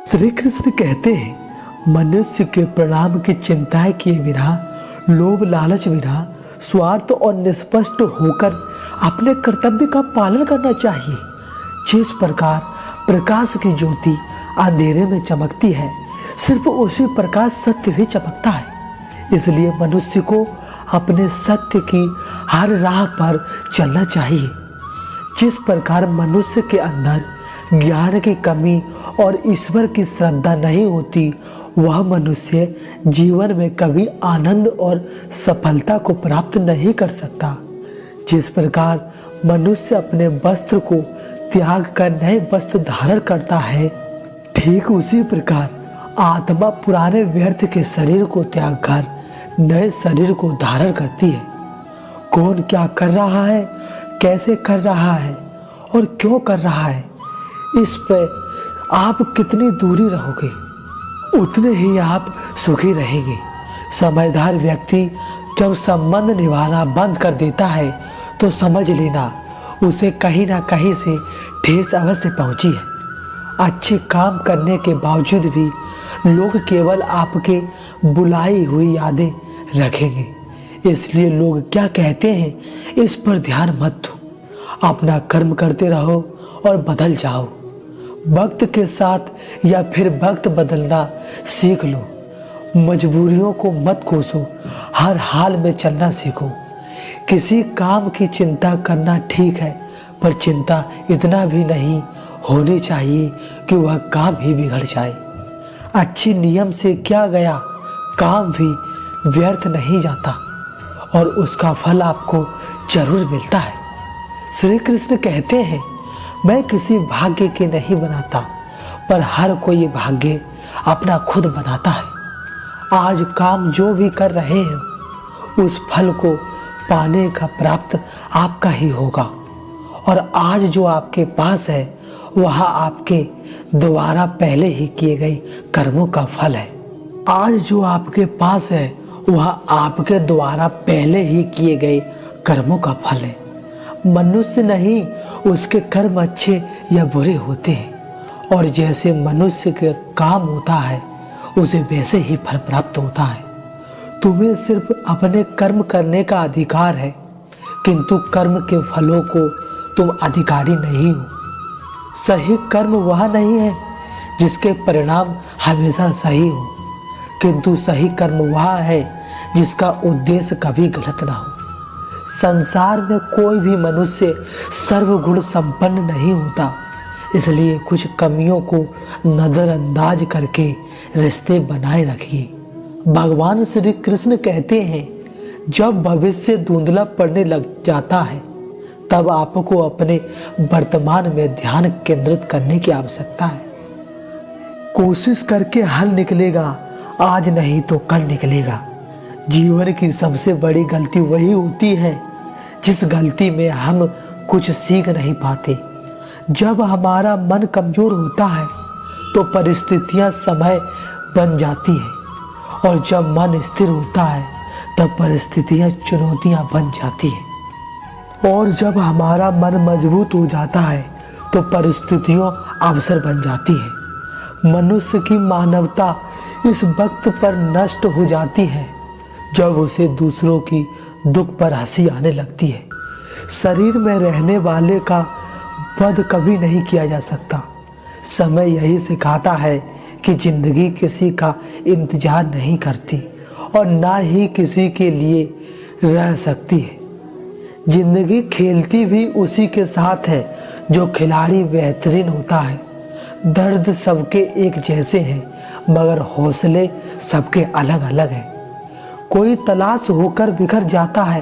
श्री कृष्ण कहते हैं, मनुष्य के परिणाम की चिंताएं किए बिना, लोभ लालच बिना, स्वार्थ और निष्पष्ट होकर अपने कर्तव्य का पालन करना चाहिए। जिस प्रकार प्रकाश की ज्योति अंधेरे में चमकती है, सिर्फ उसी प्रकार सत्य भी चमकता है। इसलिए मनुष्य को अपने सत्य की हर राह पर चलना चाहिए। जिस प्रकार मनुष्य के अंदर ज्ञान की कमी और ईश्वर की श्रद्धा नहीं होती, वह मनुष्य जीवन में कभी आनंद और सफलता को प्राप्त नहीं कर सकता। जिस प्रकार मनुष्य अपने वस्त्र को त्याग कर नए वस्त्र धारण करता है, ठीक उसी प्रकार आत्मा पुराने व्यर्थ के शरीर को त्याग कर नए शरीर को धारण करती है। कौन क्या कर रहा है, कैसे कर रहा है और क्यों कर रहा है, इस पर आप कितनी दूरी रहोगे, उतने ही आप सुखी रहेंगे। समझदार व्यक्ति जब संबंध निभाना बंद कर देता है, तो समझ लेना उसे कहीं ना कहीं से ठेस अवश्य पहुंची है। अच्छे काम करने के बावजूद भी लोग केवल आपके बुलाई हुई यादें रखेंगे। इसलिए लोग क्या कहते हैं, इस पर ध्यान मत दो। अपना कर्म करते रहो और बदल जाओ। वक्त के साथ या फिर वक्त बदलना सीख लो। मजबूरियों को मत कोसो, हर हाल में चलना सीखो। किसी काम की चिंता करना ठीक है, पर चिंता इतना भी नहीं होनी चाहिए कि वह काम ही बिगड़ जाए। अच्छी नियम से किया गया काम भी व्यर्थ नहीं जाता और उसका फल आपको जरूर मिलता है। श्री कृष्ण कहते हैं, मैं किसी भाग्य के नहीं बनाता, पर हर कोई भाग्य अपना खुद बनाता है। आज काम जो भी कर रहे हैं, उस फल को पाने का प्राप्त आपका ही होगा। और आज जो आपके पास है, वह आपके द्वारा पहले ही किए गए कर्मों का फल है। आज जो आपके पास है, वह आपके द्वारा पहले ही किए गए कर्मों का फल है। मनुष्य नहीं, उसके कर्म अच्छे या बुरे होते हैं, और जैसे मनुष्य के काम होता है, उसे वैसे ही फल प्राप्त होता है। तुम्हें सिर्फ अपने कर्म करने का अधिकार है, किंतु कर्म के फलों को तुम अधिकारी नहीं हो। सही कर्म वह नहीं है जिसके परिणाम हमेशा सही हो, किंतु सही कर्म वह है जिसका उद्देश्य कभी गलत ना हो। संसार में कोई भी मनुष्य सर्वगुण संपन्न नहीं होता, इसलिए कुछ कमियों को नजरअंदाज करके रिश्ते बनाए रखिए। भगवान श्री कृष्ण कहते हैं, जब भविष्य धुंधला पड़ने लग जाता है, तब आपको अपने वर्तमान में ध्यान केंद्रित करने की आवश्यकता है। कोशिश करके हल निकलेगा, आज नहीं तो कल निकलेगा। जीवन की सबसे बड़ी गलती वही होती है जिस गलती में हम कुछ सीख नहीं पाते। जब हमारा मन कमजोर होता है, तो परिस्थितियां समय बन जाती हैं, और जब मन स्थिर होता है, तब परिस्थितियां चुनौतियां बन जाती हैं। और जब हमारा मन मजबूत हो जाता है, तो परिस्थितियों अवसर बन जाती है। मनुष्य की मानवता इस वक्त पर नष्ट हो जाती है जब उसे दूसरों की दुख पर हंसी आने लगती है। शरीर में रहने वाले का वध कभी नहीं किया जा सकता। समय यही सिखाता है कि जिंदगी किसी का इंतजार नहीं करती और ना ही किसी के लिए रह सकती है। जिंदगी खेलती भी उसी के साथ है जो खिलाड़ी बेहतरीन होता है। दर्द सबके एक जैसे हैं, मगर हौसले सबके अलग अलग हैं। कोई तलाश होकर बिखर जाता है,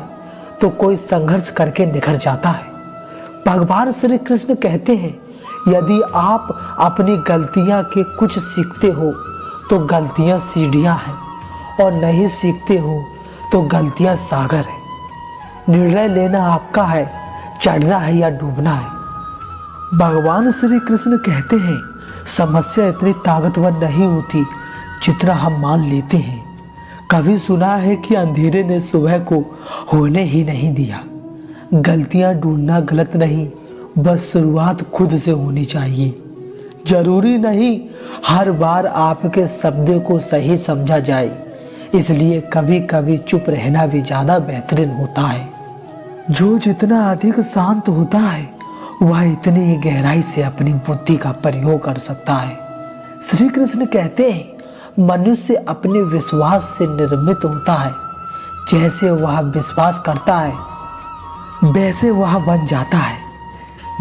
तो कोई संघर्ष करके निखर जाता है। भगवान श्री कृष्ण कहते हैं, यदि आप अपनी गलतियां के कुछ सीखते हो, तो गलतियां सीढ़ियां हैं, और नहीं सीखते हो तो गलतियां सागर है। निर्णय लेना आपका है, चढ़ना है या डूबना है। भगवान श्री कृष्ण कहते हैं, समस्या इतनी ताकतवर नहीं होती जितना हम मान लेते हैं। कभी सुना है कि अंधेरे ने सुबह को होने ही नहीं दिया। गलतियां ढूंढना गलत नहीं, बस शुरुआत खुद से होनी चाहिए। जरूरी नहीं हर बार आपके शब्दों को सही समझा जाए, इसलिए कभी कभी चुप रहना भी ज़्यादा बेहतरीन होता है। जो जितना अधिक शांत होता है वह इतनी ही गहराई से अपनी बुद्धि का प्रयोग कर सकता है। श्री कृष्ण कहते हैं मनुष्य अपने विश्वास से निर्मित होता है। जैसे वह विश्वास करता है वैसे वह बन जाता है।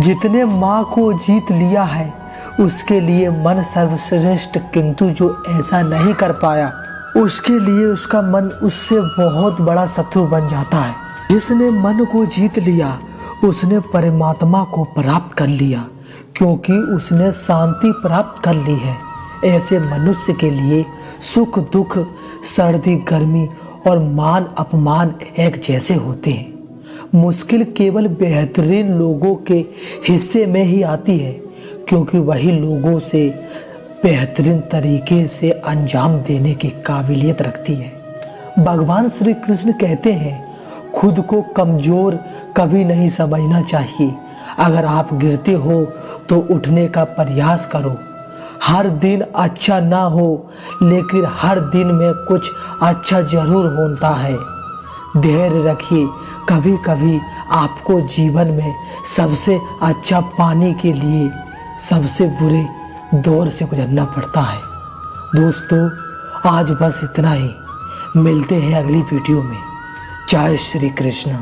जितने माँ को जीत लिया है उसके लिए मन सर्वश्रेष्ठ, किंतु जो ऐसा नहीं कर पाया उसके लिए उसका मन उससे बहुत बड़ा शत्रु बन जाता है। जिसने मन को जीत लिया उसने परमात्मा को प्राप्त कर लिया, क्योंकि उसने शांति प्राप्त कर ली है। ऐसे मनुष्य के लिए सुख दुख, सर्दी गर्मी और मान अपमान एक जैसे होते हैं। मुश्किल केवल बेहतरीन लोगों के हिस्से में ही आती है, क्योंकि वही लोगों से बेहतरीन तरीके से अंजाम देने की काबिलियत रखती है। भगवान श्री कृष्ण कहते हैं खुद को कमज़ोर कभी नहीं समझना चाहिए। अगर आप गिरते हो तो उठने का प्रयास करो। हर दिन अच्छा ना हो, लेकिन हर दिन में कुछ अच्छा ज़रूर होता है। धैर्य रखिए, कभी कभी आपको जीवन में सबसे अच्छा पाने के लिए सबसे बुरे दौर से गुजरना पड़ता है। दोस्तों, आज बस इतना ही। मिलते हैं अगली वीडियो में। जय श्री कृष्ण।